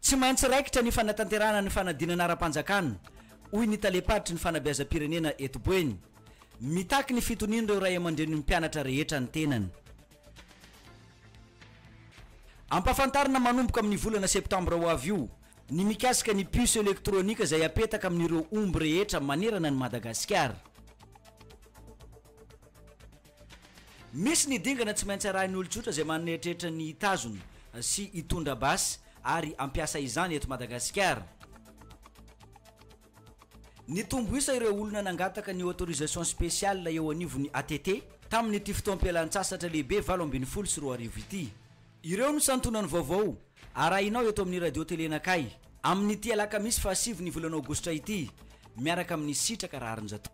tsy maintsy raikitra ny fanatanterahana ny fanadinana ara-panjakana hoy ny taleparitry ny fanabeazam-pirenena etoboeny mitaky ny fitonian'ireo ray aman-dren'ny mpianatra rehetra ny tenany. Ampafantarina manomboka amin'ny volana septambra ho avy io ny mikasika ny puce elektronika izay apetaka amin'ireo omby rehetra manerana ny Madagasikara. Misy ny dingana tsy maintsy arahin'ny olon-tsotra izay maneritreretra ny hitazona sy hitondra basy ary ampiasa izany eto Madagasikara. Ny tomboisa ireo olona nangataka ny autorisation spéciale eo anivon'ny ATT tamin'ny ity fotoam-pialan-tsasatra lehibe 7 sy 2 arivo ity. Ireo no santonany vaovao arahinao eto amin'ny radio télé nakay amin'ny ity alakamisy 7 ny volana aogositra ity miaraka amin'ny sitraka raharinjato.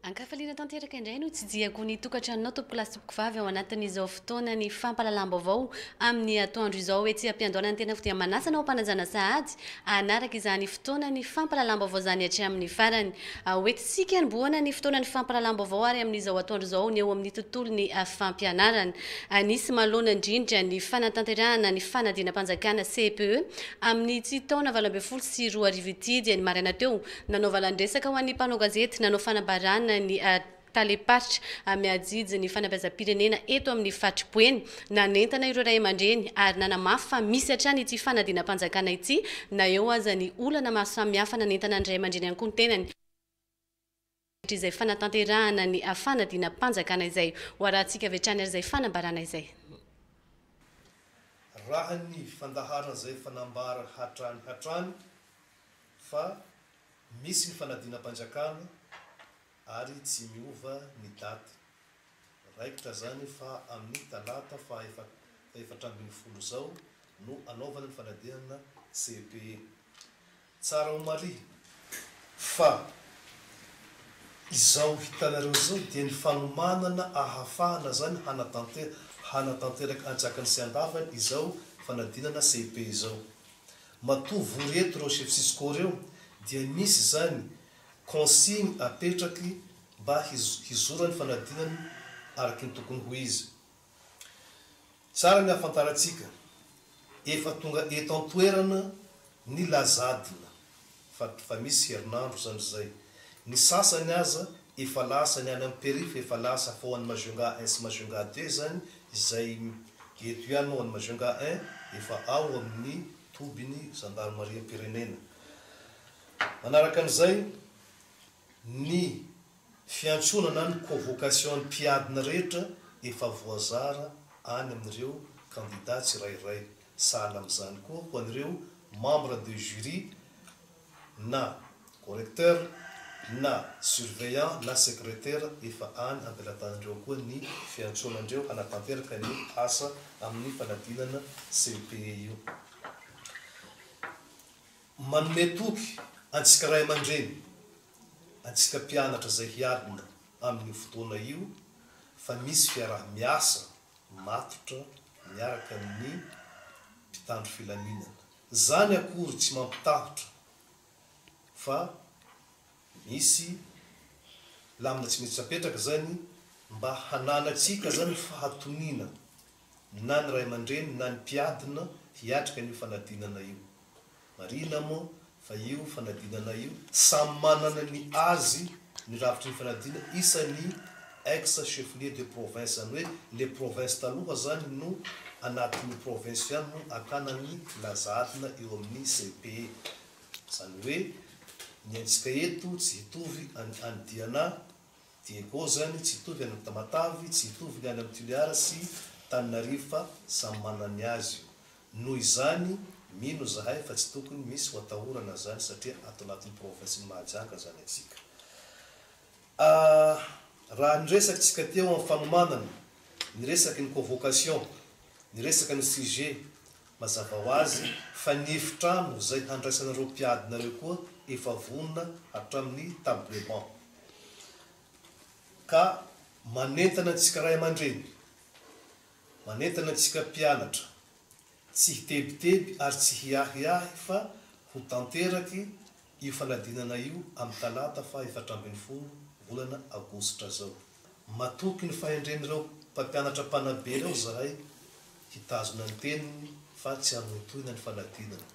Ankafaliana tanteraka indray no tsy diako ny tokantranonao tompoko lahy tompoko vavy ao anatin'izao fotoana ny fampalalam-baovao amin'ny atoandro izao etsy ampiandohana tena dia manasana ao mpanajana sahady anaraka izany fotoana ny fampalalam-baovao zany atry amin'ny farany hoentsika niboana ny fotoana ny fampalalam-baovao ary amin'izao atoandro izao ny eo amin'ny tontolo ny fampianarana nisy malona indrindra ny fanatanterahana ny fanadinam-panjakana CPE amin'ny tsy taona 12 sy 2 arivo ity dia ny maraina teo nanao valan-dresaka ho an'ny mpanao gazety nanao fanabarana ny taleparitra miajijy ny fanabeazam-pirenena eto amin'ny fatripoeny nanentana ireo ray aman-dreny ary nanamafy fa misy hatrany ity fanadinam-panjakana ity na eo aza ny olana maro samihafa nanentana ny ray aman-dreny ihany koa ny tenany izay fanatanterahana ny fanadinam-panjakana izay ho arahantsika avy hatrany ary izay fanambarana izay. Raha ny fandaharana izay fanambara hatrany fa misy ny fanadinam-panjakana ary tsy miova ny daty raikitra zany fa amin'ny talata fa 7 zao no anaovana ny fanadinana CPE. Tsara ho mari fa izao hitanareo zao dia ny fanomanana ahafahana zany hanatanteraka antsakany sy andafany izao fanadinana CPE zao. Matovo reto reo chef Cisco reo dia misy zany consigne apetraky mba hizorany fanadinany araky ny tokony ho izy. Tsara ny afantarantsika efa tonga eto an-toerana ny lazadina fa misy herinandro zany zay. Ny sasany aza efa lasa ny any amin'ny périph efa lasa fa ho an'ny Majunga 1 sy Majunga 2 zany izay eto ihany ho an'ny Majunga 1 efa ao amin'ny tobiny gendarmerie pirenena. Manaraka an'izay ny fiantsonana ny convocation ny mpiadina rehetra efa voazara any amin'ireo candidat tsirairay. Sahala amin'izany koa ho an'ireo membre de jury na correcteur na surveillant na secrétaire efa any ampelantanandreo koa ny fiantsonandreo hanatanteraka ny asa amin'ny fanadinana CPE io. Manome toky antsika ray aman-dreny antsika mpianatra zay hiadina amin'ny fotoana io fa misy fiarah-miasa matotra miaraka amin'ny mpitandro filaminana. Zany akory tsy mampitahotra fa misy lamina tsy mety apetraka zany mba hananatsika zany fahatonina na ny ray aman-dreny na ny mpiadina hiatrika ny fanadinana io. Marina moa fa io fanadinana io samy manana ny azy ny ravitry ny fanadina isan'ny ex chef-lieu de province zany hoe les provinces taloha zany no anatin'ny province ihany no akanany lazadina eo amin'ny CPE. Zany hoe ny antsika eto tsy hitovy any Diana Diego zany tsy hitovy any Tamatavy tsy hitovy any amin'ny Toliara sy Tananarivo fa samy manany azy. Noho izany mino zahay fa tsy tokony misy ho atahorana zany satria ato anatin'ny province Mahajanga zany atsika. Raha niresaka tsika teo amin'ny fanomanana, niresaky ny convocation, niresaka ny sujet, mazava ho azy fa ny efitrano zay handraisanareo mpiadinareo koa efa vonona hatramin'ny table banc. Ka manentana antsika ray aman-dreny, manentana antsika mpianatra, tsy hitebiteby ary tsy hiahiahy fa ho tanteraky io fanadinana io amin'ny talata fa 7 volana aogositra zao. matoky ny fahendren'ireo mpampianatra mpanabe reo zahay hitazona ny teniny fa tsy anotoina ny fanadinana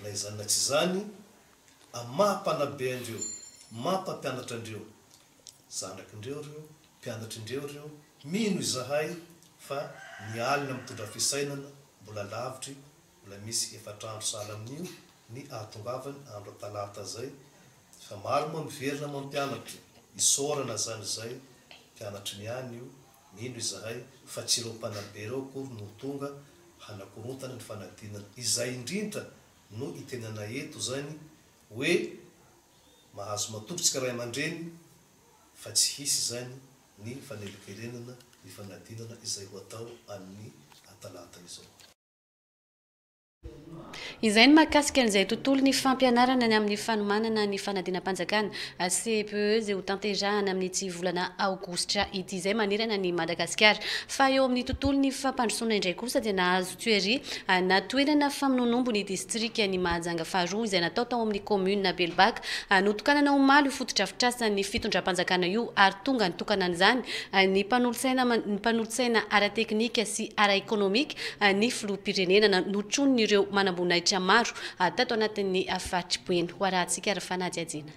na izany na tsy zany amaha-panabe andreo maha-mpampianatra andreo zanakindreo reo mpianatryndreo reo mino izahay fa nialina mitondra fisainana mbola lavitry mbola misy efatrandro sahala amin'io ny ahatongavany andro talata zay fa maro moa miverina mampianatra isorana zany zay mpianatry ny any io mino izahay fa tsy ireo mpanabe reo akory no tonga hanakorontana ny fanadinana izay indrindra no itenana eto zany hoe mahazo matobotsika ray aman-dreny fa tsy hisy zany ny fanelikerenana ny fanadinana izay ho atao amin'ny atalata izao. Izay ny mahakasika an'izay tontolo ny fampianarana ny amin'ny fanomanana ny fanadinam-panjakana CPE izay ho tanterahana amin'ny tsy volana aogositra ity izay manirana ny Madagasikara. Fa eo amin'ny tontolo ny fampandrosoana indray kosa dia nahazo toery natoerana famononombo ny distrika ny Mahajanga faharoa izay natao tao amin'ny commune Belbaka notokanana omaly ho fotodrafitrasa ny fitondram-panjakana io ary tonga ny tokanan'izany ny mpanolotsaina ara-teknika sy ara-ekonomika ny filoham-pirenena notrony ireo manamboninahitra maro tato anatin'ny fatripoeny ho arahantsika ara-fanady ajena.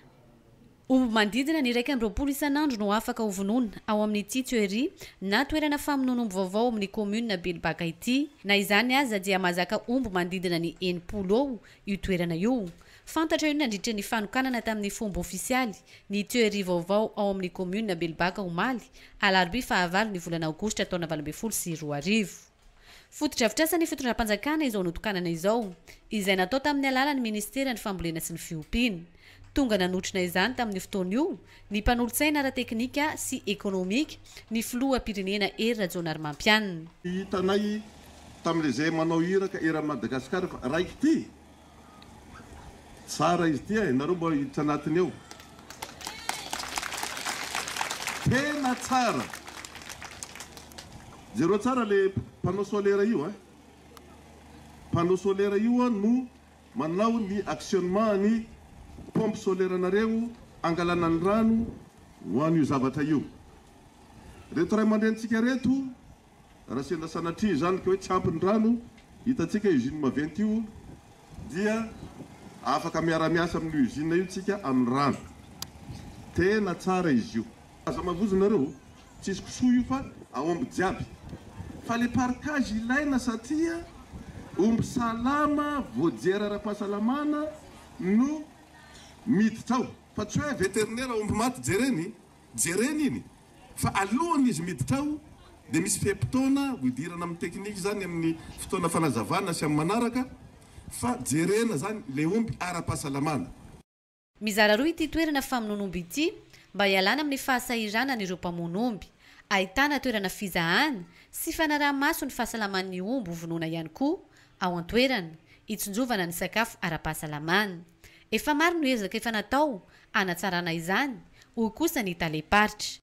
Omby mandidina ny 120 isan'andro no afaka hovonoina ao amin'ity toery na toerana famononombo vaovao amin'ny commune Belbaka ity na izany aza dia mazaka omby mandidina ny 80 io toerana io. Fantatra io nandritra ny fanokanana tamin'ny fomba ofisialy ny toery vaovao ao amin'ny commune Belbaka omaly alarobia fahavalo ny volana aogositra taona 2024. Fotodrafitrasa ny fitondram-panjakana izao notokanana izao izay natao tamin'ny alalan'ny ministera ny fambolena sy ny fiompiana. Tonga nanotrina izany tamin'ny fotoana io ny mpanolotsaina ara-teknika sy ekonomika ny filoham-pirenena Rajaonarmampianina. Hitanay tamin'izay manao iraka era Madagasikara raiky ty tsara izy ty ianareo mba hiditra anatiny eo tena tsara. Zero tsara le panneau solaire io panneau solaire io no manao ny actionnement ny pompe solaire nareo angalana ny rano ho an'io zavatra io. Reto ray aman-drenitsika reto raha sendra sanatria zany ka hoe tsy ampy ny rano hitatsika usine maventy io dia afaka miara-miasa amin'ny usine io tsika amin'ny rano. Tena tsara izy io. Aza mavozonareo tsisy kosoa io fa aomby jiaby. Fa le parkage ilaina satria omby salama voajera ara-pahasalamana no miditra ao. Fa tsy hoe vétérinaire omby maty jereny iny. Fa alohany izy miditra ao dia misy fepotona ho idirana amin'ny teknika zany amin'ny fotoana fanazavana sy amin'ny manaraka fa jerena zany le omby ara-pahasalamana. Mizara roa ity toerana famononombo ity mba hialana amin'ny fahasahirana n'ireo mpamonomby. Ahitana toerana fizahana sy fanaraha-maso ny fahasalaman'ny omby vonoina ihany koa ao an-toerana hitsonjovana ny sakafo ara-pahasalamana. Efa maro no ezaka efa natao hanatsarana izany ho kosa ny taleparitra.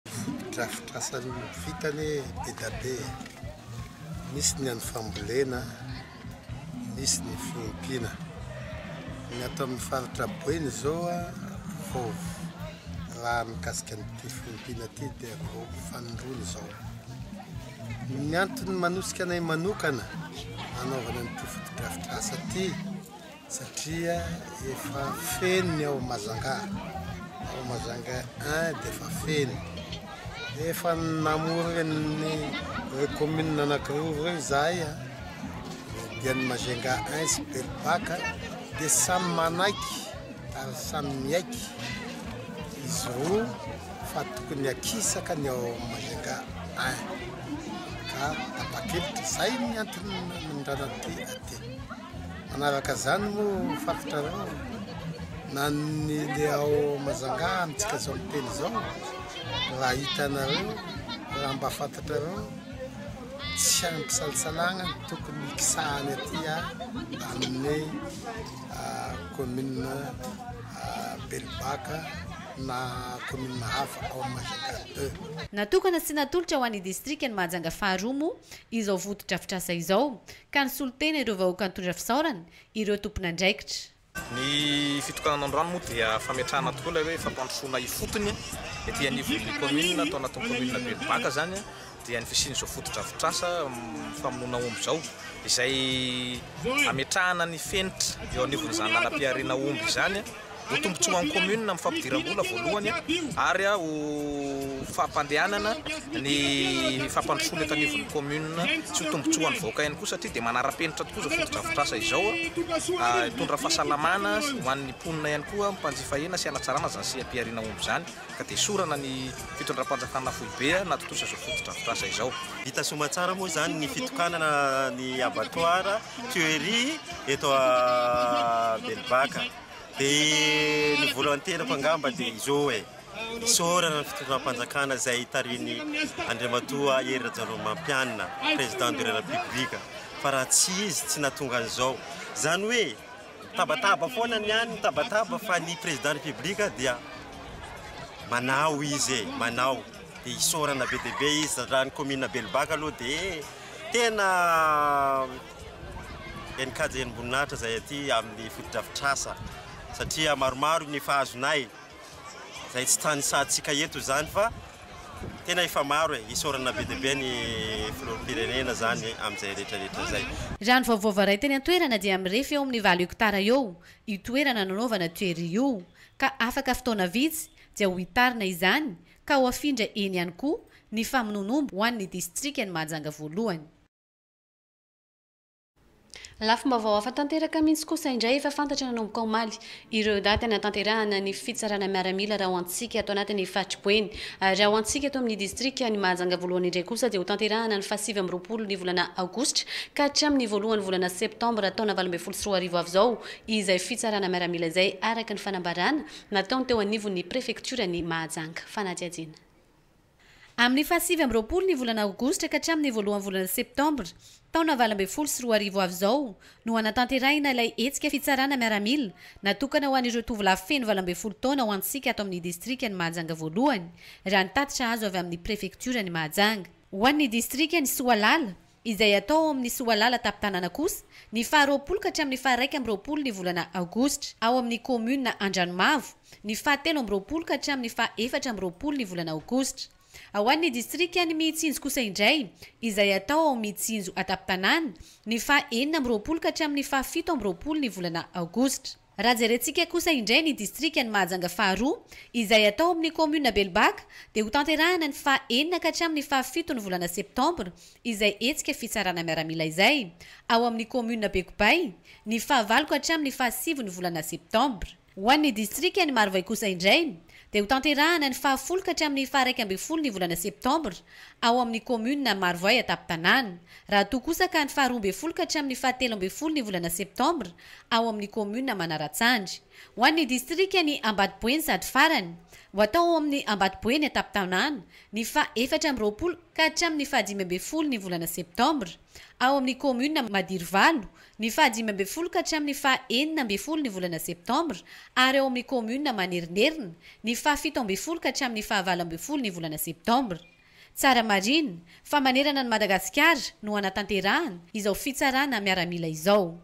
Fotodrafitrasany vitany be da be. Misy ny an'ny fambolena, misy ny fiompiana. Ny atao amin'ny faritra boeny zao vao raha mikasika an'ity fiompiana ity dia vao fanondrony zao. Ny antony manosika anay manokana anaovana an'ity fotodrafitrasa ity satria efa feno ao Majanga. Ao Majanga 1 dia efa feno. Efa namory ny commune anankiroa reo izahay dia ny Majanga 1 sy Belbaka dia samy manaiky ary samy miaiky izy roa fa tokony akisaka ny ao Majanga 1 ka tapakevitra zay ny antony nandrana aty. Manaraka zany moa faritra reo na ny le ao Majanga amintsika zao miteny zao raha hitanareo raha mba fantatrareo tsy ampy-salasalagna tokony kisahany aty amin'ny commune Belbaka na commune hafa ao Majanga 2. Natokana sy natolotra ho an'ny distrika ny Mahajanga faharoa moa izao fotodrafitrasa izao ka ny solotena ireo vahoaka nitondra fisaorana ireo tompon'andraikitra. Ny fitokanan'androano moa dia fametrahana tokoa ilay hoe fampandrosoana ifotony ety anivon'ny commune atao anatin'ny commune Belbaka zany dia ny fisiany zao fotodrafitrasa famonoana omby zao izay ametrahana ny fenitra eo anivon'izany lalam-piarena omby zany ho tombotsoa amin'ny commune amin'ny fampidiram-bola voalohany ary ho fampandehanana ny fampandrosoana eto anivon'ny commune tsy ho tombotsoa ny vahoaka ihany koa satria dia manara-penitra tokoa zao fotodrafitrasa izao hitondra fahasalamana ho an'ny mponina ihany koa mpanjifa hena sy hanatsarana zany sy ampiarena omby zany ka dia sorana ny fitondram-panjakana foibe natotosa zao fotodrafitrasa izao. Hita somatsara moa zany ny fitokanana ny abattoir tuerie eto a Belbaka. Dia ny voalohany-tenako angamba dia izao sorana ny fitondram-panjakana izay tariny Andriamatoa Hery Rajaonamampianina président de la République fa raha tsy izy tsy nahatonga an'izao zany hoe tabataba foana ny any tabataba fa ny président de la République dia manao izy manao dia isorana be dia be izy raha ny commune Belbaka aloha dia tena enikajy enimboninahitra zay aty amin'ny fotodrafitrasa satria maromaro ny fahazonay zay tsy tanisantsika eto zany fa tena efa maro isorana be dia be ny filoham-pirenena zany amin'izay rehetrarehetra zay. Raha ny vaovao varay teny an-toerana dia mirefy eo amin'ny 20 hektara eo itoerana nanaovana tuerie io ka afaka fotoana vitsy dia ho hitarina izany ka ho afindra eny ihany koa ny famonoanomby ho an'ny distrikany Mahajanga voalohany. Lafim-baovao hafa tanteraka mihitsy kosa indray efa fantatra nanomboka omaly ireo daty natanterahana ny fitsarana miaramila raha ho antsika ato anatin'ny fatriboeny. Raha ho antsika ato amin'ny distrika ny Mahajanga voalohany indray kosa dia ho tanterahana ny 7 ny volana aogositra ka hatramin'ny voalohany volana septambra taona 2024 avy izao izay fitsarana miaramila izay araka ny fanambarana nataony teo anivon'ny prefektura ny Mahajanga. Fanadihadiana. Amin'ny 7 ny volana aogositra ka hatramin'ny voalohany volana septambra taona 2024 avy izao no anatanterahina ilay hetsika fitsarana miaramila natokana ho an'ireo tovolahy feno 20 taona ho antsika ato amin'ny distrika ny Mahajanga voalohany raha ny tatitra azo avy amin'ny prefektura ny Mahajanga. Ho an'ny distrika ny Soalala izay atao amin'ny Soalala tapitanana kosa ny 20 ka hatramin'ny 1 ny volana aogositra ao amin'ny commune Andranomavo ny 17 ka hatramin'ny 4 ny volana aogositra. Ao an'ny distrika ny Mitsinjo kosa indray izay atao ao Mitsinjo atapitanana ny 4 ka hatramin'ny 17 ny volana aogositra. Raha jerentsika kosa indray ny distrika ny Mahajanga faharoa izay atao amin'ny commune Belbaka dia ho tanterahana ny 4 ka hatramin'ny 17 ny volana septambra izay hetsika fitsarana miaramila izay ao amin'ny commune Bekobay ny 9 ka hatramin'ny 17 ny volana septambra. Ho an'ny distrika ny Marivay kosa indray dia ho tanterahana ny 10 ka hatramin'ny 11 ny volana septambra ao amin'ny commune Marivay atapitanana. Raha toa kosa ka ny 12 ka hatramin'ny 17 ny volana septambra ao amin'ny commune Manaratsandry. Ho an'ny distrika ny Ambatoboeny sady farany ho atao ao amin'ny Ambatoboeny atapitanana ny 14 ka hatramin'ny 15 ny volana septambra ao amin'ny commune Madirivalo ny 15 ka hatramin'ny 14 ny volana septambra ary ao amin'ny commune Manerinerina ny 17 ka hatramin'ny 19 ny volana septambra. Tsara marina fa manerana ny Madagasikara no anatanterahana izao fitsarana miaramila izao.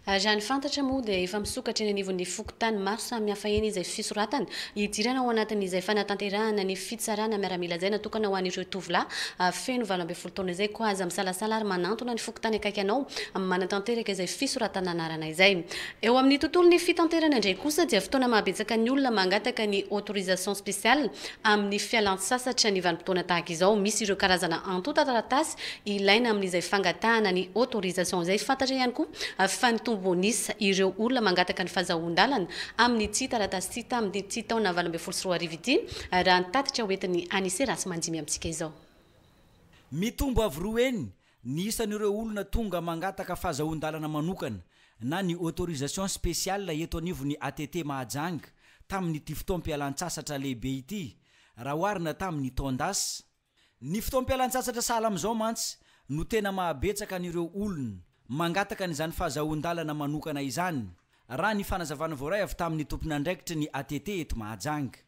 Raha ny fantatra moa dia efa misokatra eny anivon'ny fokontany maro samihafa eny izay fisoratana hidirana ao anatin'izay fanatanterahana ny fitsarana miaramila izay natokana ho an'ireo tovolahy feno 20 taona izay ko aza misalasala ary manantona ny fokontany akaiky anao manatanteraka izay fisoratana anarana izay. Eo amin'ny tontolon'ny fitanterana indray kosa dia fotoana mahabetsaka ny olona mangataka ny autorisation spéciale amin'ny fialan-tsasatra ny vanim-potoana tahaka izao. Misy ireo karazana antota taratasy ilaina amin'izay fangatahana ny autorisation izay fantatra ihany koa fantomboanisa ireo olona mangataka ny fahazahoan-dalana amin'ny tsy taratasy tsy tamin'ny tsy taona 2024 ity raha ny tatitra hoentin'ny Anise Rasy Mandimy amintsika izao. Mitombo avy roa eny ny isan'ireo olona tonga mangataka fahazahoan-dalana manokana na ny autorisation spéciale eto anivon'ny ATT Mahajanga tamin'ity fotoam-pialan-tsasatra lehibe ity raha oharina tamin'ny taon-dasa. Ny fotoam-pialan-tsasatra sahala amin'izao mantsy no tena mahabetsaka an'ireo olona mangataka n'izany fahazahoan-dalana manokana izany raha ny fanazavana voaray avy tamin'ny tompon'andraikitry ny ATT eto Mahajanga.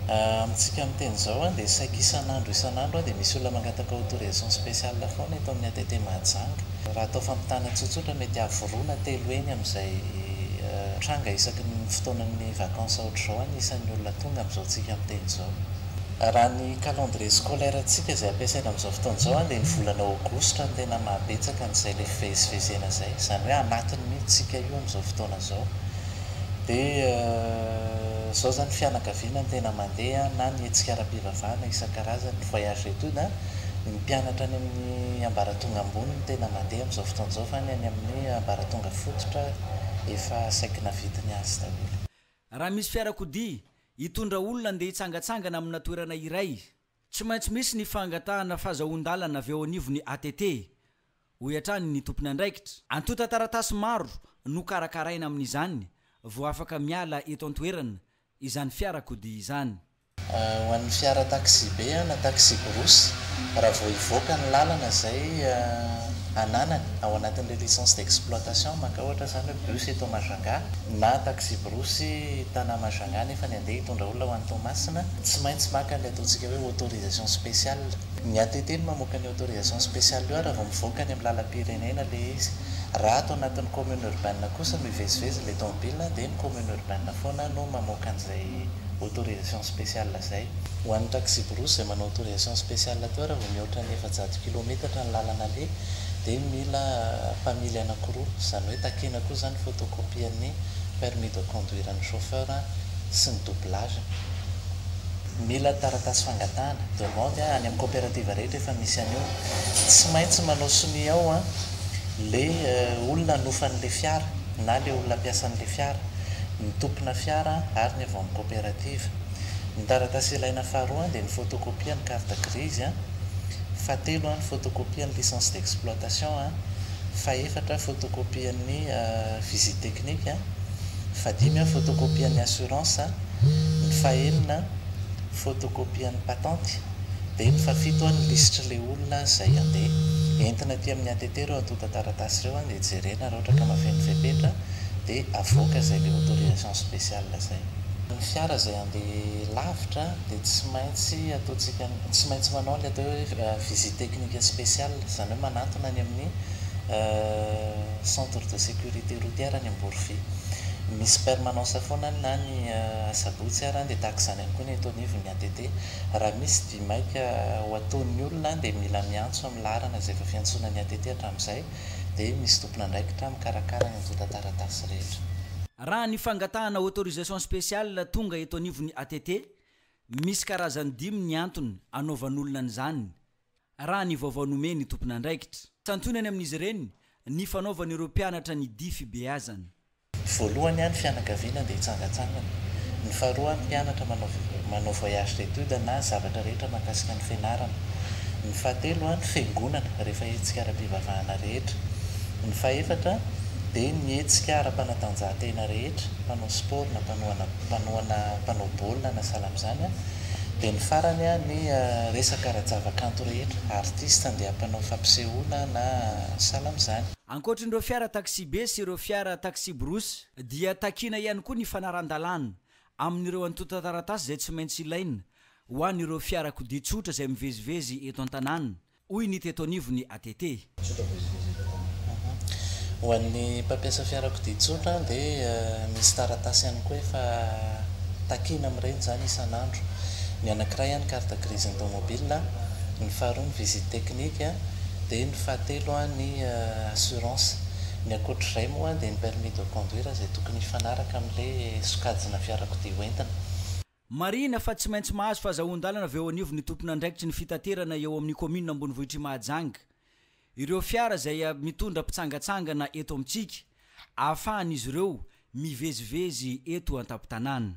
Amintsika amin'ny teny zao dia saika isan'andro dia misy olona mangataka autorisation spéciale foana eto amin'ny ATT Mahajanga. Raha atao fampitana tsotsotra mety avoroana telo eny amin'izay tranga isaky ny fotoanan'ny vacances ohatr'izao any isan'ny olona tonga amin'izao tsika amin'ny teny zao. Raha ny calendrier scolaire antsika izay ampiasaina amin'izao fotoana izao dia ny volana aogositra no tena mahabetsaka n'izay le fivezivezena izay, izany hoe anatiny mihitsika io amin'izao fotoana izao. Dia zao zany fianakaviana ny tena mandeha na ny hetsikaram-pivavahana isan-karazany voyage étude ny mpianatra any amin'ny ambaratonga ambony ny tena mandeha amin'izao fotoana izao fa ny any amin'ny ambaratonga fototra efa saikina vitiny azy daholo. Raha misy fiarakodia hitondra olona andeha hitsangatsangana amina toerana iray, tsy maintsy misy ny fangatahana fahazahoan-dalana avy eo anivon'ny ATT ho hatrany ny tompony andraikitra. Antota taratasy maro no karakaraina amin'izany vao afaka miala eto an-toerana izany fiarakodia izany. Ho an'ny fiara taxi be na taxi brousse, raha vao hivoaka ny lalana izay ananany ao anatin'ilay licence d'exploitation maka ohatra zany hoe bus eto Majunga na taxi brousse tana Majunga nefa ny andeha hitondra olona ho an'ny Toamasina, tsy maintsy maka ny ataontsika hoe autorisation spéciale. Ny ATT no mamoaka ny autorisation spéciale io raha vao mivoaka ny amin'ny lalam-pirenena le izy. Raha ato anatin'ny commune urbaine kosa no hivezivezy le tomobile dia ny commune urbaine foana no mamoaka an'izay autorisation spéciale zay. Ho an'ny taxi brousse izay manao autorisation spéciale teo raha vao mihoatra ny 700 kilometatra ny lalana le dia mila mpamily anankiroa, izany hoe takena koa zany photocopian'ny permis de conduire ny chauffeur sy ny doublage. Mila taratasy fangatahana demande any amin'ny coopérative rehetra efa misy an'io. Tsy maintsy manao sonia ao le olona anofan'le fiara na le olona mpiasan'le fiara, ny tompona fiara ary ny avao amin'ny coopérative. Ny taratasy ilaina faharoa dia ny photocopie ny carte grise, fahatelo ny photocopie ny licence d'exploitation, fahaefatra photocopie ny visite technique, fahadimy photocopie ny assurance, ny fahaenina photocopie ny patente, dia ny fahafito ny listre le olona izay andeha. Entina aty amin'ny ATT ireo antota taratasy ireo dia jerena raha ohatra ka mafeny fepetra dia avoaka izay le autorisation spéciale izay. Ny fiara izay andeha lavitra dia tsy maintsy manao le atao hoe visite technique spéciale, izany hoe manantona any amin'ny centre de sécurité routière any Amborofia. Misy permanence foana na ny asabotsy ary dia tahaka izany ihany koa ny eto anivon'ny ATT. Raha misy dimaika ho ataon'ny olona dia mila miantso amin'ny laharana izay efa fiantsonan'ny ATT hatramin'izay dia misy tompona andraikitra mikarakara ny antota taratasy rehetra. Raha ny fangatahana autorisation spéciale tonga eto anivon'ny ATT, misy karazany 5 ny antony anaovan'olona an'izany. Raha ny vaovao nomeny tompona andraikitra, santonany amin'izy ireny ny fanaovan'ireo mpianatra ny difibeazana. Voalohany ny fianakaviana dia hitsangatsangana. Ny faharoa ny mpianatra manao voyage d'étude na zavatra rehetra mahakasika ny fianarana. Ny fahatelo ny fiangonana rehefa hetsika ara-pivavahana rehetra. Ny fahaefatra dia ny hetsika ara-panatanjahantena rehetra, mpanao sport na mpanao baolina na sahala amin'izany. Dia ny farany ny resaka ara-javakanto rehetra, artiste andeha mpanao fampisehoana na sahala amin'izany. Ankoatran'ireo fiara taxi be sy ireo fiara taxi brousse dia takina ihany koa ny fanaran-dalàna amin'ireo antota taratasy izay tsy maintsy ilaina ho an'ireo fiarakodia tsotra izay mivezivezy eto an-tanàna, hoy ny teto anivon'ny ATT. Ho an'ny mpampiasa fiarakodia tsotra dia misy taratasy ihany koa efa takina amin'ireny zany isan'andro. Ny anankiray ny carte grise ny tomobile, ny faharoa ny visite technique, dia ny fahatelo ny assurance. Ny ankoatr'izay moa dia ny permis de conduire izay tokony hifanaraka amin'ilay sokajina fiarakodia hoentina. Marina fa tsy maintsy mahazo fahazahoan-dalana avy eo anivon'ny tompona andraikitry ny fitaterana eo amin'ny commune Ambonivohitra Mahajanga. Ireo fiara izay mitondra mpitsangatsangana eto amintsika ahafahan'izy ireo mivezivezy eto an-tampon-tanàna.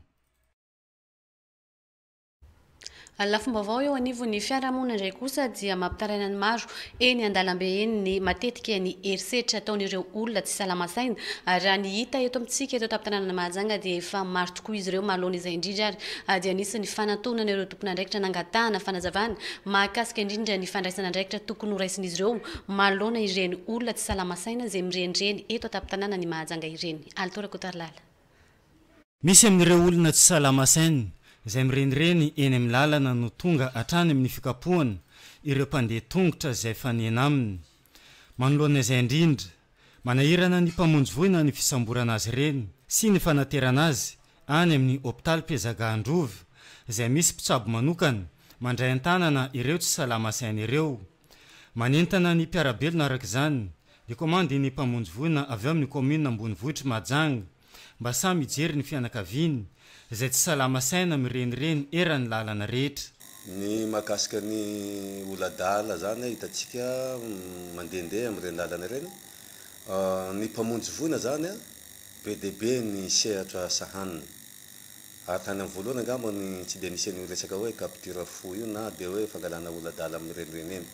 Lafomba avao eo anivon'ny fiarahamonina indray kosa dia mampitaraina ny maro eny an-dalambe eny ny matetika ny herisetra ataon'ireo olona tsy salama saina. Raha ny hita eto amintsika eto an-tampon-tanàna Mahajanga dia efa maro tokoa izy ireo mahalona izay indrindra ary dia anisany fanantonana ireo tompona andraikitra nangatahana fanazavana mahakasika indrindra ny fandraisana andraikitra tokony horaisin'izy ireo mahalona ireny olona tsy salama saina izay mirenireny eto an-tampon-tanàna ny Mahajanga ireny. Altora Kotarlala. Misy amin'ireo olona tsy salama saina izay mirenireny eny amin'ny lalana no tonga hatrany amin'ny fikapohana ireo mpandeha tongotra izay fanena aminy. Manoloana izay indrindra, manahirana ny mpamonjy voina ny fisamborana azy ireny sy ny fanaterana azy any amin'ny hôpitaly Mpiezagandrova izay misy mpitsabo manokana mandray an-tanana ireo tsy salama saina ireo. Manentana ny mpiarabelona araka izany dia komandy ny mpamonjy voina avy amin'ny commune Ambonivohitra Mahajanga mba samy hijery ny fianakaviany izay tsy salama saina mirenireny eran'ny lalana rehetra. Ny mahakasika ny oladala zany hitantsika mandehandeha amin'ireny lalana ireny. Ny mpamonjy voina zany be dia be ny sehatra sahanina. Ary tany amin'ny voalohany angamba ny tsy dia nisy ny resaka hoe capture fo io na dia hoe fangalana oladala amin'ireny eny.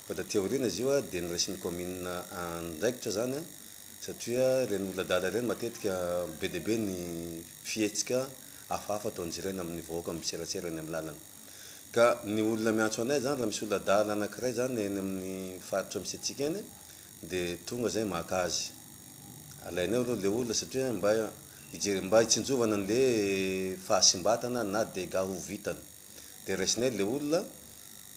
Fa da teoriana izy io dia nyresin'ny commune andraikitra zany satria ireny oladala ireny matetika be dia be ny fihetsika hafahafa ataon'izy ireny amin'ny vahoaka miserasera eny amin'ny lalana. Ka ny olona miantso anay zany raha misy oladala anankiray zany eny amin'ny faritra misy antsika eny dia tonga zay maka azy. Alainay aloha le olona satria mba hitsinjovana an'le fahasimbatana na dega ho vitana. Dia raisinay le olona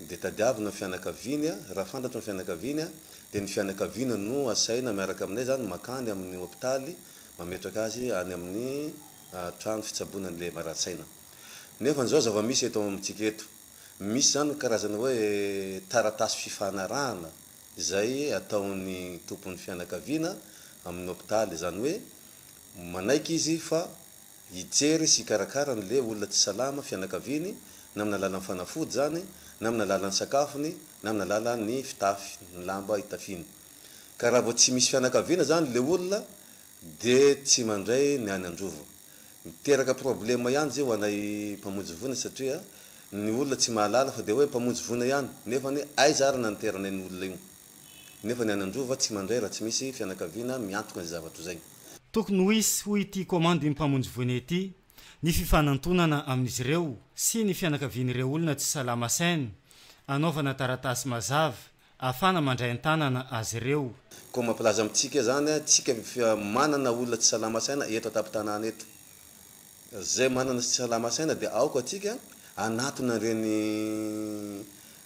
dia tadiavina ny fianakaviany, raha fantatra ny fianakaviany dia ny fianakaviana no asaina miaraka aminay zany makany amin'ny hôpitaly mametraka azy any amin'ny trano fitsabonan'le maratsaina. Nefa zao zava-misy eto amintsika eto, misy zany karazana hoe taratasy fifanarahana izay ataon'ny tompon'ny fianakaviana amin'ny hôpitaly, zany hoe manaiky izy fa hijery sy karakara n'le olona tsy salama fianakaviany na amin'ny alalan'ny fanafody zany na amin'ny alalan'ny sakafony na amin'ny alalan'ny fitafy ny lamba hitafiny. Ka raha vao tsy misy fianakaviana zany le olona dia tsy mandray ny any Androva. Miteraka problema ihany zay ho anay mpamonjy voina satria ny olona tsy mahalala fa dia hoe mpamonjy voina ihany nefa ny aiza ary nanteranay ny olona io. Nefa ny any Androva tsy mandray raha tsy misy fianakaviana miantoka ny zavatra zay. Tokony ho hisy ho ity komandy mpamonjy voina ity ny fifanantonana amin'izy ireo sy ny fianakavian'ireo olona tsy salama saina, anaovana taratasy mazava ahafana mandray an-tanana azy ireo. Ko mampilaza amintsika zany tsika manana olona tsy salama saina eto atapy-tanàna eto. Zay manana tsy salama saina dia aoka atsika anatona ireny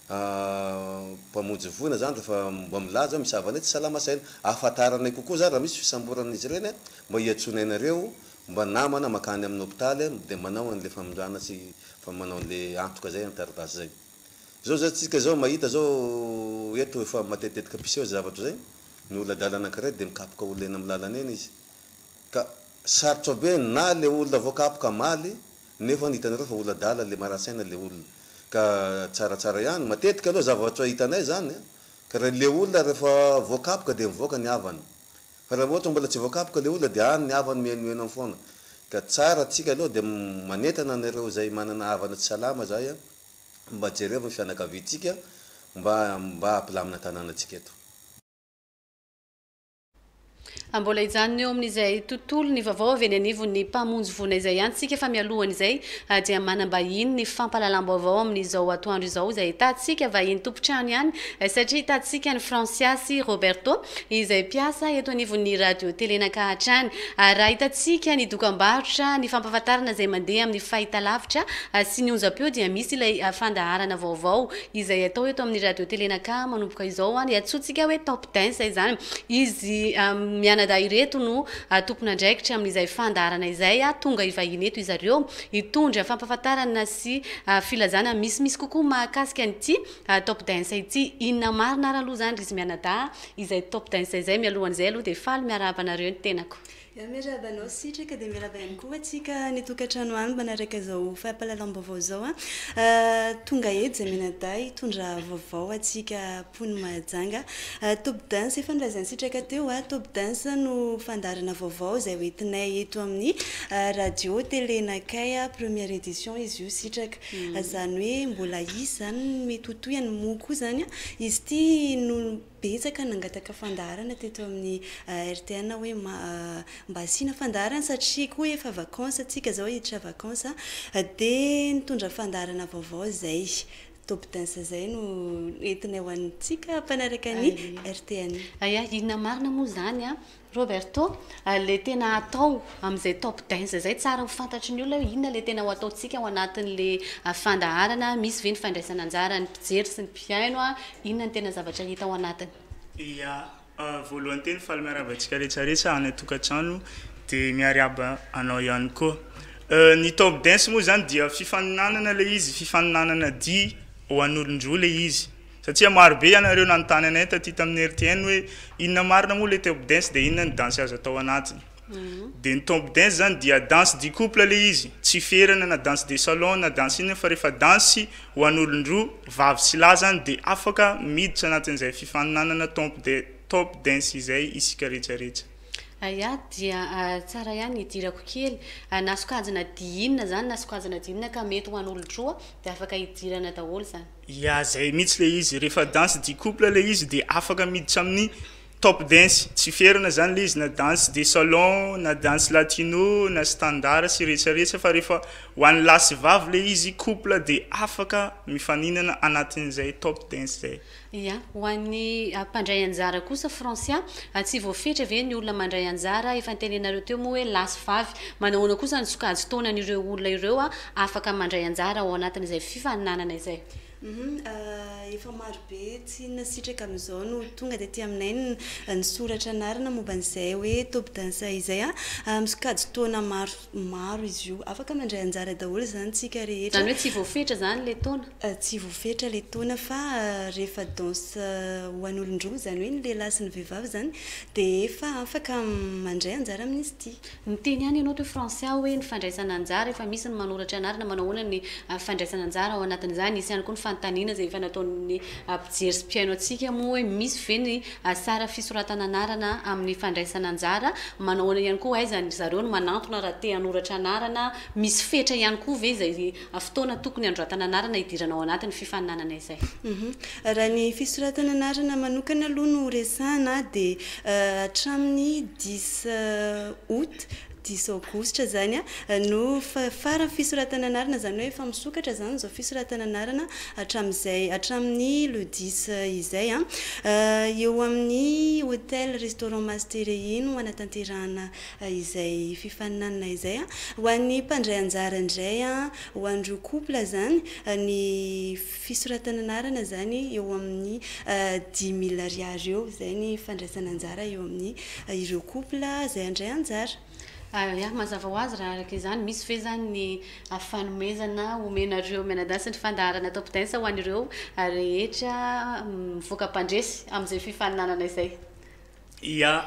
mpamonjy voina zany rehefa mba milaza misy havanay tsy salama saina, ahafantaranay kokoa zany raha misy fisamboran'izy ireny mba hiatsonainareo mba namana makany amin'ny hôpitaly dia manao an'le famondrana sy manao an'le antoka zay taratasy zay. Zao zay tsika zao mahita zao eto efa matetetika piseho zavatra zay, ny oladala anankiray dia mikapoka olona eny amin'ny lalana eny izy. Ka sarotra be na le olona voakapoka maly nefa hitanareo fa oladala le marasaina le olona. Ka tsaratsara ihany matetika aloha zavatra hitanay zany ka raha le olona rehefa voakapoka dia mivoaka ny havany. Fa raha ohatra mbola tsy voakapoka le olona dia any ny havany mienoeno foana. Ka tsara atsika aloha dia manentana anareo zay manana havana tsy salama zay mba jereva ny fianakaviantsika mba hampilamina tanànatsika eto. Mbola izany eo amin'izay tontolo ny vaovao avy eny anivon'ny mpamonjy voina izay ihany tsika fa mialohany izay dia manambahiny ny fampahalalam-baovao amin'izao atoandro izao izay hitantsika vahiny tompontrano ihany satria hitantsika ny Fransiasy Roberto izay mpiasa eto anivon'ny radio télé Nakahatrany. Raha hitantsika ny dokam-barotra ny fampahafantarana izay mandeha amin'ny fahitalavitra sy ny onjam-peo dia misy ilay fandaharana vaovao izay atao eto amin'ny radio télé Naka manomboka izao any atsotsika hoe top 10 izany izy mianada ireto no tompona andraikitra amin'izay fandaharana izay tonga ivahiny eto izareo hitondra fampahafantarana sy filazana misy kokoa mahakasika an'ity top 10 ity. Inona marina ary aloha zany izy mianada izay top 10 izay mialohan'izay aloha dia faly miarabanareo ny tenako. Miarabanao sitraka dia miaraba ihany koa atsika ny tokantrano any manaraka zao fampahalalam-baovao zao tonga edy zay mianada hitondra vaovao atsika Pony Mahajanga. Top dance efa nolazainy sitraka teo top dance no fandarana vaovao izay hoentinay eto amin'ny radio télé Nakay première édition izy io sitraka. Zany hoe mbola isy zany metotoyany moko zany izy ty no betsaka nangataka fandarana teto amin'ny RTN hoe mba asina fandarana satria koa efa vacances atsika zao hiditra vacances dia nitondra fandarana vaovao zay top dance zay no entina ho antsika mpanaraka ny RTN. Aya inona marina moa zany a Roberto le tena atao amin'izay top dance zay tsara ho fantatry ny olona inona le tena ho ataontsika ao anatin'le fandaharana misy ve ny fandraisana anjara ny mpijery sy ny mpiaino a inona ny tena zavatra hita ao anatiny. Ia voalohany teny faly miaravantsika rehetrarehetra any tokantrano dia miaraba anao ihany koa. Ny top dance moa zany dia fifaninanana le izy fifaninanana dia ho an'olon-droa le izy satria maro be ianareo nanontany anay taty tamin'ny RTN hoe inona marina moa le top dance dia inona ny dansy azo atao anatiny. Dia ny top dance zany dia danse du couple le izy tsy ferana na danse de salon na danse inona fa rehefa dansy ho an'olon-droa vavy sy lahy zany dia afaka miditra anatin'izay fifaninanana top dance izay isika rehetrarehetra. Aya dia tsara ihany idirako kely na sokajina diinina zany na sokajina diinina ka mety ho an'olon-droa dia afaka idirana daholo zany. Ia zay mihitsy le izy rehefa danse du couple le izy dia afaka miditra amin'ny top dance tsy ferana zany le izy na danse de salon na danse latino na standard sy rehetrarehetra fa rehefa ho an'ny lahy sy vavy le izy couple dia afaka mifaninana anatin'izay top dance zay. Ia ho an'ny mpandray anjara kosa Francia tsy voafetra ve ny olona mandray anjara efa nitenenareo teo moa hoe lahy sy vavy manahoana kosa ny sokajy taonan'ireo olona ireo afaka mandray anjara ao anatin'izay fifaninanana izay. Efa maro be tsy nasitraka amin'izao no tonga dia ty aminay ny soratra anarana momba an'izay hoe top dance izay misokajy taona maro izy io afaka mandray anjara daholo zany tsika rehetra. Zany hoe tsy voafetra zany le taona? Tsy voafetra le taona fa rehefa danse ho an'olon-droa zany hoe ny lehilahy sy ny vehivavy zany dia efa afaka mandray anjara amin'izy ity. Miteny ihany ianao teo Francia hoe ny fandraisana anjara efa misy ny manoratra anarana manahoana ny fandraisana anjara ao anatin'izany isy ihany koa ny fanontaniana izay efa nataon'ny mpijery sy mpiaino antsika moa hoe misy ve ny sara fisoratana anarana amin'ny fandraisana anjara manahoana ihany koa aizany zareo no manantona raha te hanoratra anarana misy fetra ihany koa ve izay fotoana tokony anoratana anarana idirana ao anatin'ny fifaninanana izay. Raha ny fisoratana anarana manokana aloha no resahana dia hatramin'ny 10 août 10 aogositra zany no farany fisoratana anarana zany hoe efa misokatra zany zao fisoratana anarana hatramin'ny le 10 izay eo amin'ny hôtel restaurant Mastery no anatanterahana izay fifaninanana izay ho an'ny mpandray anjara indray ho an'ireo couple zany ny fisoratana anarana zany eo amin'ny 10,000 ariary eo zay ny fandraisana anjara eo amin'ny ireo couple zay andray anjara. Ya mazava ho azy raha araka izany misy ve zany ny fanomezana omenareo mianadansy ny fandaharana top dance ho an'ireo rehetra mivoaka mpandresy amin'izay fifaninanana izay. Ia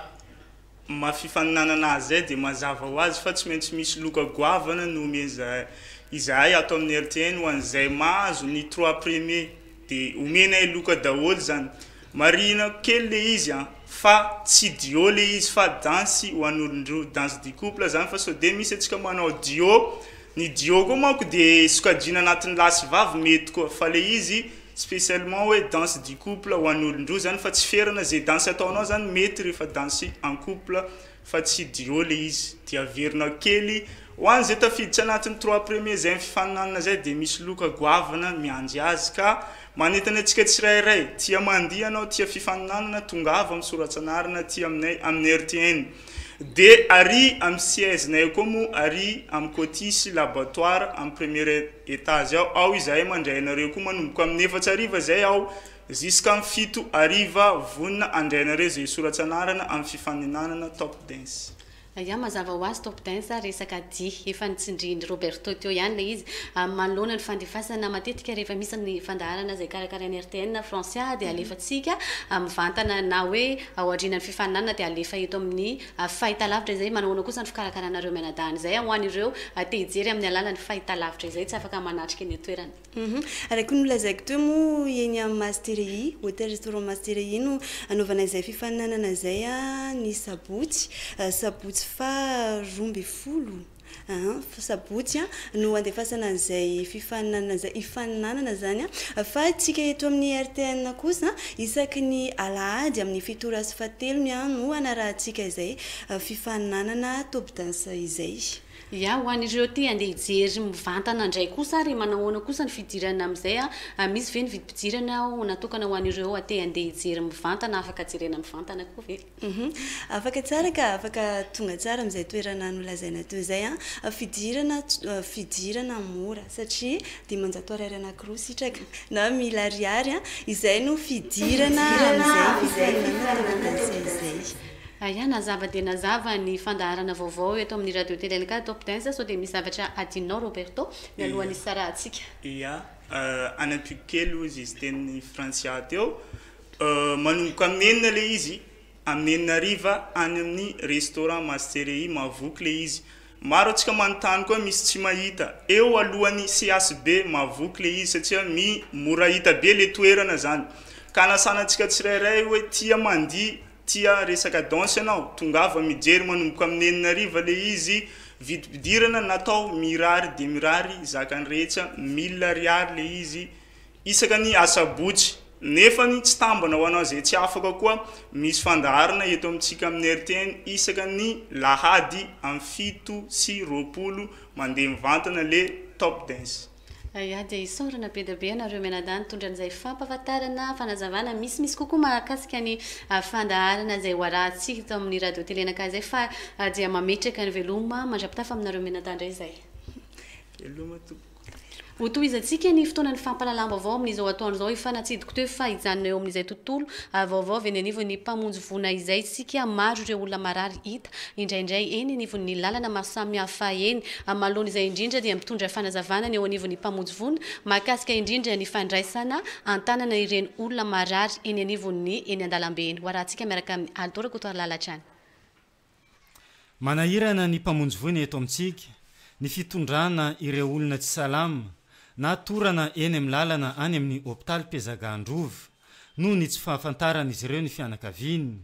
mafifaninanana azy zay dia mazava ho azy fa tsy maintsy misy loka goavana no omeza izahay ato amin'ny RTN ho an'izay mahazo ny 3 premier dia omenay loka daholo zany marina kely le izy fa tsy dio le izy fa danse ho an'olon-droa danse du couple zany fa sao dia misy atsika manao dio ny dio koa manko dia sokajina anatin'ny lahy sy vavy mety koa fa le izy spécialement hoe danse du couple ho an'olon-droa zany fa tsy ferana zay danse ataonao zany mety rehefa danse en couple fa tsy dio le izy dia averinao kely ho an'izay tafiditra anatin'ny 3 premier zay fifaninanana zay dia misy loka goavana mianjy azy ka manentana antsika tsirairay tia mandiha anao tia fifaninanana tongava amin'ny soratsanarana tia aminay amin'ny RTN dia ary amin'ny siègenay koa moa ary amin'ny cotisy laboratoire amin'ny premier étage ao izahay mandray anareo koa manomboka amin'ny 4 ariva zay ao jusqu'à 7 ariva vonina andray anareo zay soratsanarana amin'ny fifaninanana top dance. Ya mazava ho azy top dance resaka dia efa nitsindrin'ny Roberto teo ihany le izy manoloana ny fandefasana matetika rehefa misy ny fandaharana zay karakarain'ny RTN Francia dia alefatsika mivantana na hoe ao aorianan'ny fifaninanana dia alefa eto amin'ny fahitalavitra izay manahoana kosa ny fikarakaranareo mianadahy izay ho an'ireo te hijery amin'ny alalan'ny fahitalavitra izay tsy afaka manatrika eny toerana. Araka ny lazaiko teo moa eny amin'ny Mastery hôtel restaurant Mastery no anaovana izay fifaninanana izay ny sabotsy fa 12 sabotsy no andefasana an'izay fifaninana zay ifaninanana zany fa tsika eto amin'ny RTN kosa isaky ny alahady amin'ny fitoro sy fatelony no anarahantsika izay fifaninanana top dance izay ya ho an'ireo ty andeha hijery mivantana ndray kosa ary manahoana kosa ny fidirana amin'izay misy ve ny vidim-pidirana natokana ho an'ireo te andeha hijery mivantana afaka jerena mivantana koa ve afaka tsara ka afaka tonga tsara amin'izay toerana nolazaina teo izay fidirana mora satria 500 anankiroa sitraka na 1000 ariary izay no fidirana amin'izay izay ya nazava dia nazava ny fandaharana vaovao eto amin'ny radio télé top 10 so dia misy zavatra adinao Roberto mialohan'ny sara atsika ia anampiko kely ozy izy teny Francia teo manomboka amenina le izy amenina riva any amin'ny restaurant Mastery mavoky le izy maro atsika manontany koa misy tsy mahita eo alohan'ny CSB mavoky le izy satria mora hita be le toerana zany ka nasanantsika tsirairay hoe tia mandia tia resaka danse anao tongava mijery manomboka amin'ny enina riva le izy vidim-pidirana natao mirary de mirary zakany rehetra 1000 ariary le izy isaka ny asabotsy nefa ny tsy tambana ho anao zay tsy afaka koa misy fandaharana eto amintsika amin'ny RTN isaka ny lahady amin'ny 7 sy 20 mandeha mivantana le top dance ya dia isorana be dia be anareo mianadany tondran'izay fampahafantarana fanazavana misy kokoa mahakasika ny fandaharana izay hoarahantsika tao amin'ny radio télé anakay izay fa dia mametraka ny veloma mandrapitafa aminareo mianadany indray izay veloma hotohizantsika ny fotoana ny fampalalambo avao amin'izao atoandro izao efa natsidiko teo fa hijanona eo amin'izay tontolo vaovao avy eny anivon'ny mpamonjy vona izay sika maro ireo olona marary hita indraindray eny anivon'ny lalana maro samihafa eny manoloana izay indrindra dia mitondra fanazavana ny eo anivon'ny mpamonjy vona mahakasika indrindra ny fandraisana antanana ireny olona marary eny anivon'ny eny an-dalambe eny hoarahantsika miaraka amin'ny Aldora Kotoary Lalatrany manahirana ny mpamonjy vona eto amintsika ny fitondrana ireo olona tsy salama na torana eny amin'ny lalana any amin'ny hôpitaly Mpiezagandrova no ny tsy fahafantarana izy ireo ny fianakaviany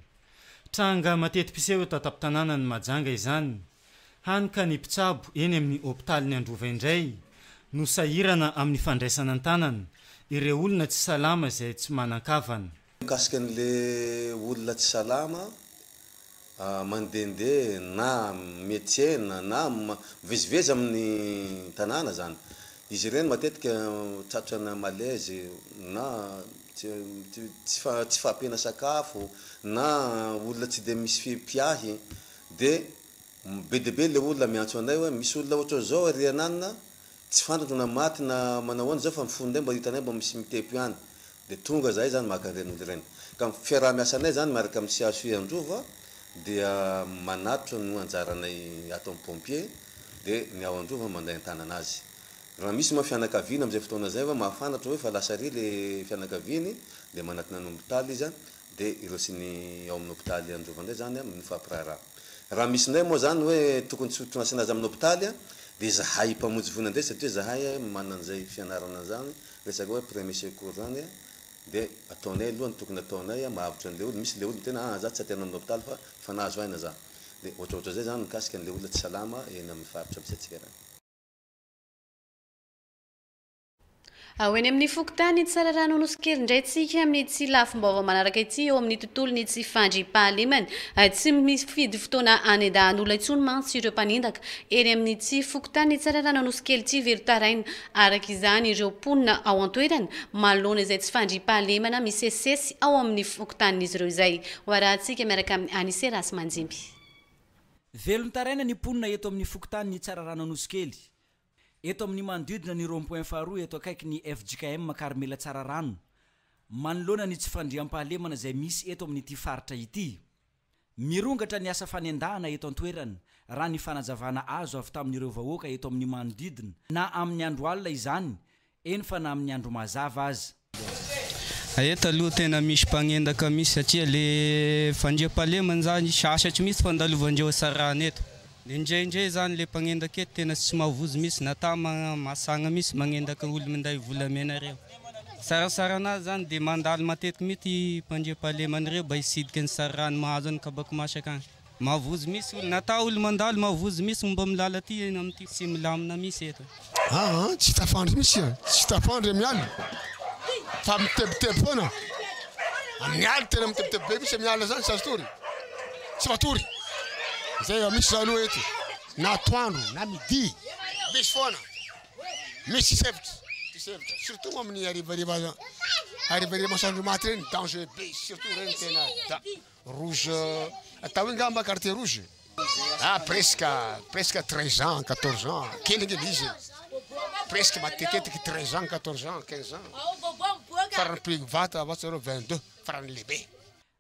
tranga matety piseho eto ataptanana ny Majanga izany hany ka ny mpitsabo eny amin'ny hôpitaly ny Androva indray no sahirana amin'ny fandraisana an-tanana ireo olona tsy salama izay tsy manan-kavana mikasika an'le olona tsy salama mandehandeha na médecin na mivezivezy amin'ny tanàna zany izy ireny matetika tratrana malaise na tsy fahampiana sakafo na olona tsy de misy fipiahy de be de be le olona miantso anay hoe misy olona ohatry zao ary ananana tsy fantatra na maty na manahoana zao fa mifonday mba hitanay mba misy mitepy any de tonga zay zany makareny olo ireny ka fiaraha-miasa anay zany miaraka amin'ny CHU Androva dia manatitra no anjaranay ato amin'ny pompier de ny ao Androva manday an-tanana azy raha misy ma fianakaviana am'izay fotoana zay fa mahafantatra hoe fa lasa ry le fianakaviany de manatona ny hôpitaly izy de irosiny ao amin'ny hôpitaly Androva ndray zany amin'ny fampiraharaha raha misy ndray moa zany hoe tokony tsy tonasina azy amin'ny hôpitaly de zahay mpamonjy vona ndray satria zahay manan'izay fianarana zany resaka hoe premier secours zany de ataonay aloha tokony ataonay mahavitra an'le olo misy le olo tena za tsy atena amin'ny hôpitaly fa fanazo aina za de ohatrohatra zay zany mikasika an'le olona tsy salama eny amin'ny faritra amintsika raha eny amin'ny fokotany tsara rano nosokely indray tsika amin'ny tsy lafim-baovao manaraka ity eo amin'ny tontolony tsy fandriam-pahalemany tsy mifidy fotoana anedahan'olona intsony mantsy ireo mpanindaka eny amin'ny tsy fokotany tsara rano nosokely ity verotaraina araka izany ireo mponina ao an-toerana manoloana izay tsy fandriam-pahalemana misesesy ao amin'ny fokotanin'izy ireo izay hoarahantsika miaraka amin'ny Anise Rasy Manjimby velon-taraina ny mponina eto amin'ny fokotany ny tsara rano nosokely eto amin'ny manodidina ny rond-point faharoa eto akaiky ny FJKM Karmela tsara rano manoloana ny tsy fandriam-pahalemana izay misy eto amin'ny ity faritra ity mirongatra ny asa fanendahana eto an-toerana raha ny fanazavana azo avy tamin'ireo vahoaka eto amin'ny manodidina na amin'ny andro alina izany eny fa na amin'ny andro mazava azy eto aloha tena misy mpagnendaka misy satria le fandriam-pahalemana zany sasatry misy fandalovandreo sarana eto indraindray zany le mpagnendaka eto tena tsy mahavozy misy nata masagna misy magnendaka olo minday volamena reo sarasara anazy zany de mandalo matetiky mety mpandriam-pahalemana reo mba hisidika ny sararano mahazo any kabako masaka any mahavozy misy olo natao olo mandalo mahavozy misy mba milala aty eny amin'ity sy milamina misy eto tsy tafandry misy tsy tafandry amin'ny alina fa mitebiteby foana amin'ny alina tena mitebiteby be misy amin'ny alina zany sy azo tory tsy matory zay misy zany hoe eto na atoandro na midi misy foana misy tisevitra surtout moa amin'ny arivariva masoandro maty reny danger be surtout reny tena da rouge atao hoe ngamba quartier rouge presque 13 ans 14 ans kelingely izy presque matetetiki 13 ans 14 ans 15 ans farany privata avatsareo 22 farany lehibe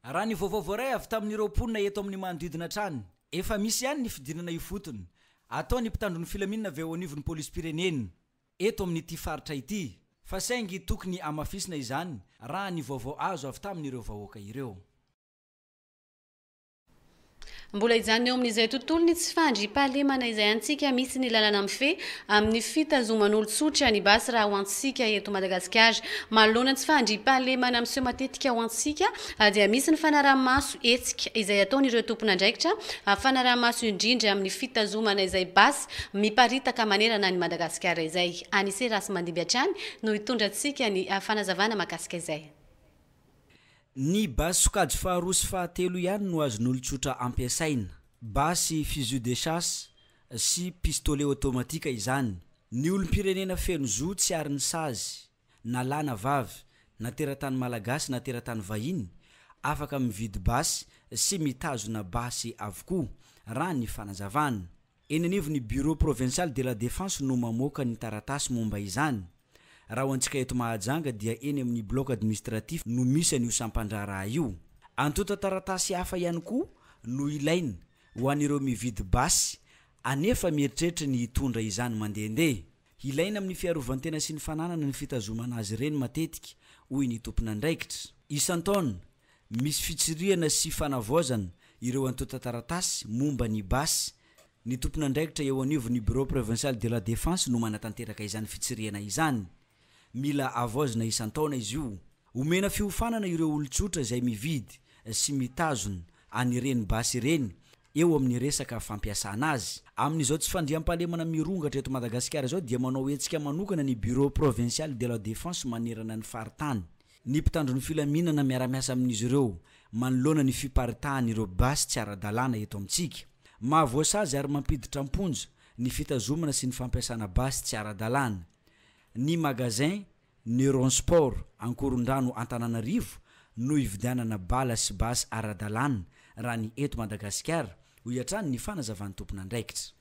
raha ny vaovao voaray avy tamin'ireo mponina eto amin'ny manodidina trany efa misy ihany ny fidinana ifotony atao ny mpitandro ny filaminana avy eo anivon'ny polisy pireneny eto amin'ity faritra ity fa saingy tokony amafisina izany raha ny vaovao azo avy tamin'ireo vahoaka ireo mbola izany eo amin'izay tontolo ny tsy fandriam-pahalemana izay antsika misy ny lalana mife amin'ny fitazoman'olon-tsotra ny basy raha ho antsika eto Madagasikara manoloana tsy fandriam-pahalemana miseho matetika ho antsika dia misy ny fanaraha-maso etsika izay ataon'ireo tompon'andraikitra fanaraha-maso indrindra amin'ny fitazomana izay basy miparitaka manerana ny Madagasikara izay Anise Rasy Mandimbiatrany no hitondrantsika ny fanazavana mahakasika izay ny basy sokajy faharoa sy fahatelo ihany no azon'olon-tsotra ampiasaina basy fusil de chasse sy pistolet automatika izany ny olom-pirenena feno zo tsy ary ny sazy na lahy na vavy na teratany malagasy na teratany vahiny afaka mividy basy sy mitazona basy avokoa raha ny fanazavana eny anivon'ny bureau provincial de la défense no mamoaka ny taratasy momba izany raha hoantsika eto Mahajanga dia eny amin'ny bloc administratif no misy an'io sampandraraha io antota taratasy hafa ihany koa no ilaina ho an'ireo mividy basy anefa mieritreritra ny hitondra izany mandehandeha ilaina amin'ny fiarovantena sy ny fananana ny fitazomana azy ireny matetika hoy ny tompon'andraikitra isan-taona misy fitsiriana sy fanavaozana ireo antota taratasy momba ny basy ny tompon'andraikitra eo anivon'ny bureau provincial de la défense no manatanteraka izany fitsiriana izany mila avaozana isan-taona izy io omena fiofanana ireo olon-tsotra izay mividy sy mitazona anireny basy ireny eo amin'ny resaka fampiasana azy amin'izao tsy fandriam-pahalemana mirongatra eto Madagasikara zao dia manao etsika manokana ny bureau provincial de la défense manerana ny faritany ny mpitandro ny filaminana miara-miasa amin'izy ireo manoloana ny fiparitahan' ireo basy tsy ara-dalàna eto amintsika mahavoasazy ary mampiditra amponja ny fitazomana sy ny fampiasana basy tsy ara-dalàna ny magasin Neuronsport Ankorondrano Antananarivo no ividianana bala sy basy ara-dalàna raha ny eto Madagasikara ho iatrany ny fanazavan'ny tompon'andraikitra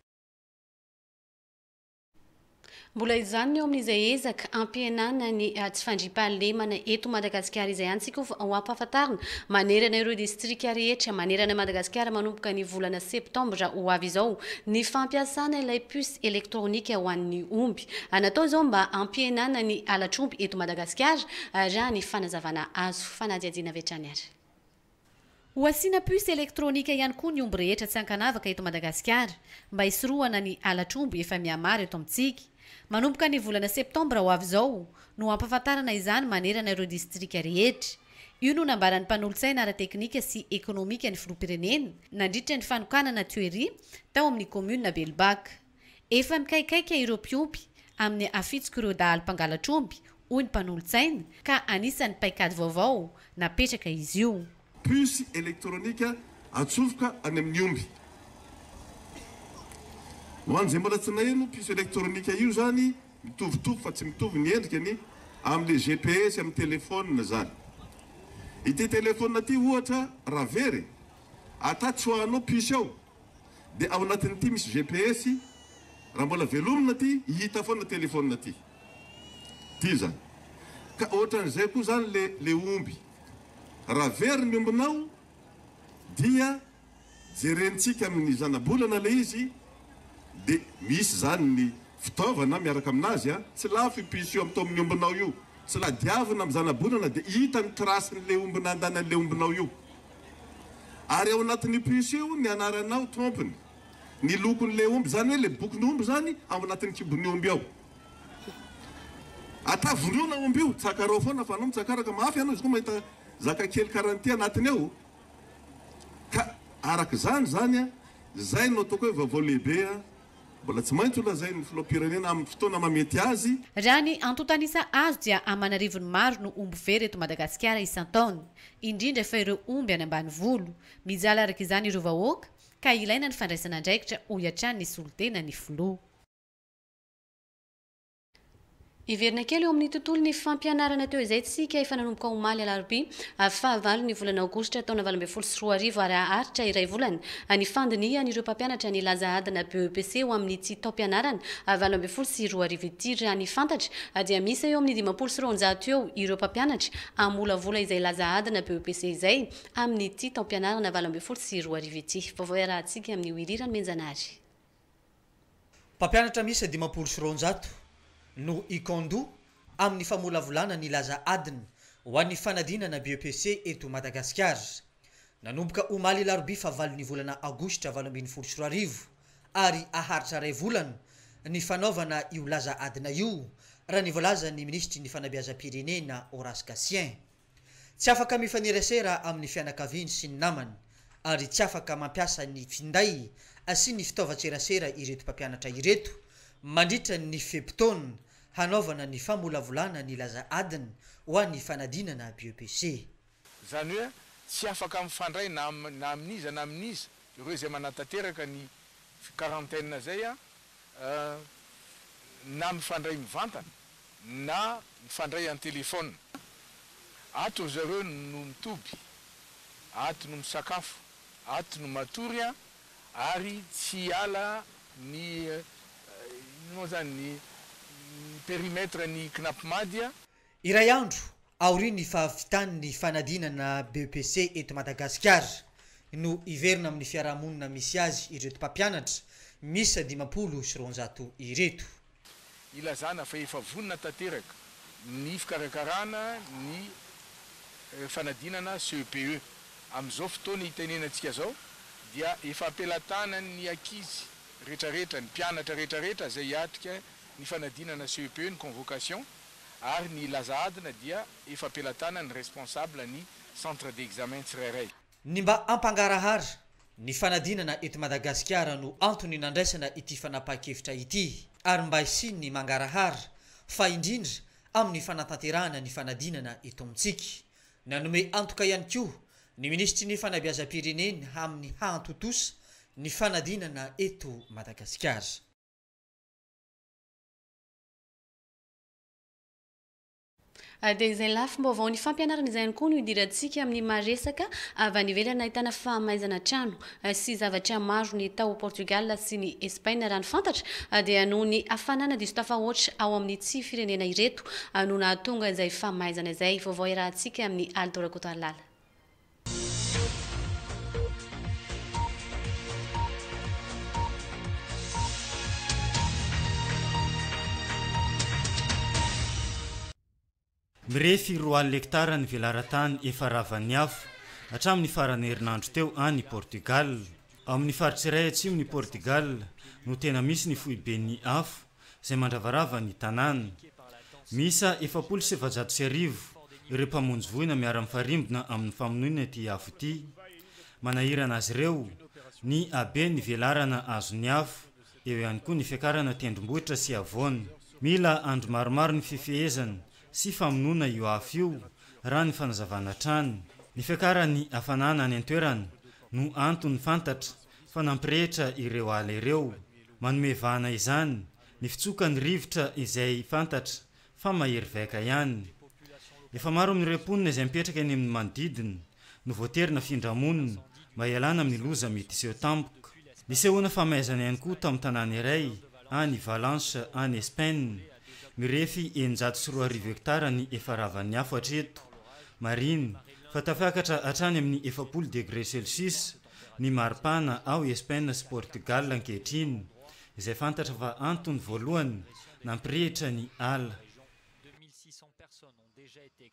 mbola izany eo amin'izay ezaka ampihenana ny tsy fandriam-pahalemana eto Madagasikara izay antsika ho ampahafantarina manerana ireo distrika rehetra manerana Madagasikara manomboka ny volana septambra ho avy izao ny fampiasana ilay puce elektronika ho an'ny omby natao izao mba ampihenana ny alatr'omby eto Madagasikara raha ny fanazavana azo fanadiadiana vetrany ary ho asiana puce elektronika ihany koa ny omby rehetra tsy ankanavaka eto Madagasikara mba hisorohana ny alatr'omby efa mihamaro eto amintsika manomboka ny volana septambra ho avy izao no ampahafantarana izany manerana ireo distrika rehetra io no nambaran'ny mpanolotsaina ara-teknika sy ekonomika ny filoha-pirenena nandritra ny fanokanana toery tao amin'ny commune Belbaka efa mikaikaika ireo mpiompy amin'ny afitsika ireo dahalo mpangalatr'omby hoy ny mpanolotsaina ka anisan'ny paikady vaovao napetraka izy io puce elektronika atsofoka any amin'ny omby hoan'izay mbola tsy naheno puce elektronika io zany mitovitovy fa tsy mitovy ny endrikany amin'le GPS amin'ny telefôna zany ity telefôna ty ohatra raha very ata tsoahanao puce ao dia ao anatin'ity misy GPS raha mbola velomina ty hita foana telefôna ty zany ka ohatran'izay koa zany le omby raha very ny ombinao dia jerentsika amin'ny zanabolana le izy dia misy zany ny fitaovana miaraka aminazy tsy lafo puce io amin'tao amin'ny ombinao io tsy la diavina amin'ny zanabolana dia hita ny trasin'le ombina andany an'le ombinao io ary ao anatin'ny puce io ny anaranao tompony ny lokon'le omby zany hoe le bokon'ny omby zany ao anatin'ny kibon'ny omby ao ata voroana omby io tsakarao foana fa anao mitsakaraka mafy anao izy koa mahita zaka kely karanty anatiny ao ka araka zany zany a zay no ataoko hoe vaovao lehibe a mbola tsy maintsy olazay ny filoham-pirenena amin'ny fotoana mamety azy raha ny antotanisa azo dia amanarivony maro no omby very eto Madagasikara isan-taona indrindra fa ireo omby any ambanivolo mijala araka izany ireo vahoaka ka ilaina ny fandraisana andraikitra ho iatrany ny solotena ny filoha. Iverina kely eo amin'ny tontolo ny fampianarana teo izay tsika efa nanomboka omaly alarobia fahavalo ny volana aogositra taona 2024 ary aritra iray volana ny fandinihan'ireo mpampianatra ny laza adina BEPC ho amin'ny tsy taom-pianarana 2024 ity raha ny fantatra dia misy eo amin'ny 500 eo ireo mpampianatra amolavola izay laza adina BEPC izay amin'ny tsy taom-pianarana 2024 ity vaovao arahantsika amin'ny Wilirany Menjanary. Mpampianatra misy 500 no ikondo amin'ny famolavolana ny laza adina ho an'ny fanadinana BEPC eto Madagasikara. Nanomboka omaly alarobia fahavalo ny volana aogositra 2024 ary aharitra iray volana ny fanaovana io laza adina io raha nivolaza ny ministry ny fanabeazam-pirenena Horace Cassien. Tsy afaka mifanerasera amin'ny fianakaviany sy ny namany ary tsy afaka mampiasa ny finday sy ny fitaovan-tserasera ireto mpampianatra ireto mandritra ny feptaona hanaovana ny famolavolana ny laza adina ho an'ny fanadinana BEPC. Zany hoe tsy afaka mifandray na amin'iza na amin'iza ireo izay manatateraka ny quarantaine zay na mifandray mivantana na mifandray amin'ny telefona. Ato zareo no mitoby, ato no misakafo, ato no matory ary tsy ala ny perimetre ny Knapmadia. Iray andro aoriny fahavitan'ny fanadinana BEPC eto Madagasikara no iverina amin'ny fiarahamonina misy azy ireto mpampianatra misy 500 ireto. Ilazana fa efa vonina tanteraka ny fikarakarana ny fanadinana CEPE amin'izao fotoana itenenantsika zao dia efa ampelatana ny ankizy rehetrarehetra ny mpianatra rehetrarehetra zay hiatrika ny fanadinana CEPE ny convocation ary ny laza adina dia efa ampelatana ny responsable ny centre d'examen tsirairay. Ny mba ampangarahara ny fanadinana eto Madagasikara no antony nandraisana ity fanapahan-kevitra ity ary mba isiny ny mangarahara fa indrindra amin'ny fanatanterahana ny fanadinana eto amintsika. Nanome antoka ihany koa ny ministry ny fanabeazam-pirenena amin'ny hantotosa ny fanadinana eto Madagasikara. Dia izay lafim-baovao ny fampianarana izay ihany koa no idirantsika amin'ny maresaka avy any ivelany ahitana fahamaizana trano sy zavatra maro ny tao Portugal sy ny Espagne raha ny fantatra dia noho ny hafanana diso tafahoatra ao amin'ny tsy firenena ireto no nahatonga izay fahamaizana izay. Vaovao arahantsika amin'ny Aldora Kotarlala. Mirefy 4 hektara ny velaran-tany efa ravany afo hatramin'ny farany herinandro teo any Portugal. Amin'ny faritsy iray atsimo ny Portugal no tena misy ny foiben'ny afo izay mandravarava ny tanàna. Misa 730 ireo mpamonjy voina miara-mifarimbona amin'ny famonoana ity afo ity. Manahirana azy ireo ny habe ny velarana azony afo, eo ihany koa ny fiakarana tendrombohitra sy avoana. Mila andro maromaro ny fifehezana sy famonoana io afo io raha ny fanazavana trano. Ny fiakarany hafanana any an-toerana no antony fantatra fa nampirehitra ireo ala ireo. Manome vahana izany ny fitsokany rivotra izay fantatra fa mahery vaika ihany. Efa maro amin'ireo mponina izay mipetraka eny amin'ny manodidina no voaterina findramonina mba hialana amin'ny loza mety iseho tampoka. Nisehoana famaizana ihany koa tamin'ny tanàna iray any Valence any Espagne. Mirefy 720 hektara ny efa ravany afo hatreto. Marina fa tafiakatra hatrany amin'ny 70 degré Celsius ny maripana ao Espagne sy Portugal ankehitriny izay fantatra fa antony voalohany nampirehitra ny ala. 2600 personnes ont déjà été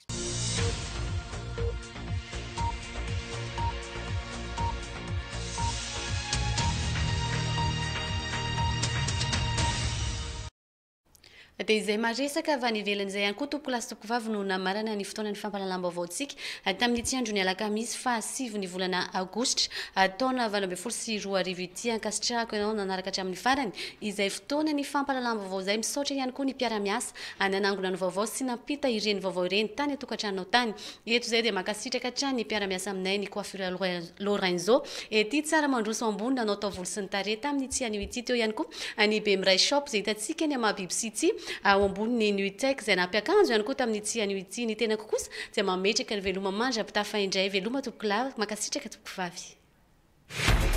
dia izay maresaka avy any ivelan'izay ihany koa tompoko lasy tompoko vavy no namarana ny fotoana ny fampalalam-baovaontsika tamin'ny ity andro ny alakamisy fa 7 ny volana aogositra taona 2024 ity ankasitrahako ianao nanaraka hatramin'ny farany izay fotoana ny fampalalam-baovao izay misaotra ihany koa ny mpiara-miasa nanangona ny vaovao sy nampita ireny vaovao ireny tany atokantranonao tany eto izay dia makasitraka hatrany ny mpiara-miasa aminay ny coiffure Lorenzo ety tsara mandroso ambony nanao taovolo sy ny tare tamin'ny ity anio ity teo ihany koa ny Bemray shop izay hitantsika ny amabibisy ity ao ambony ny nutek izay nampiakanjo ihany koa tamin'ny ity anio ity ny tenako kosa dia mametraka ny veloma mandra mpitafa indray veloma tompoko la makasitraka tompoko vavy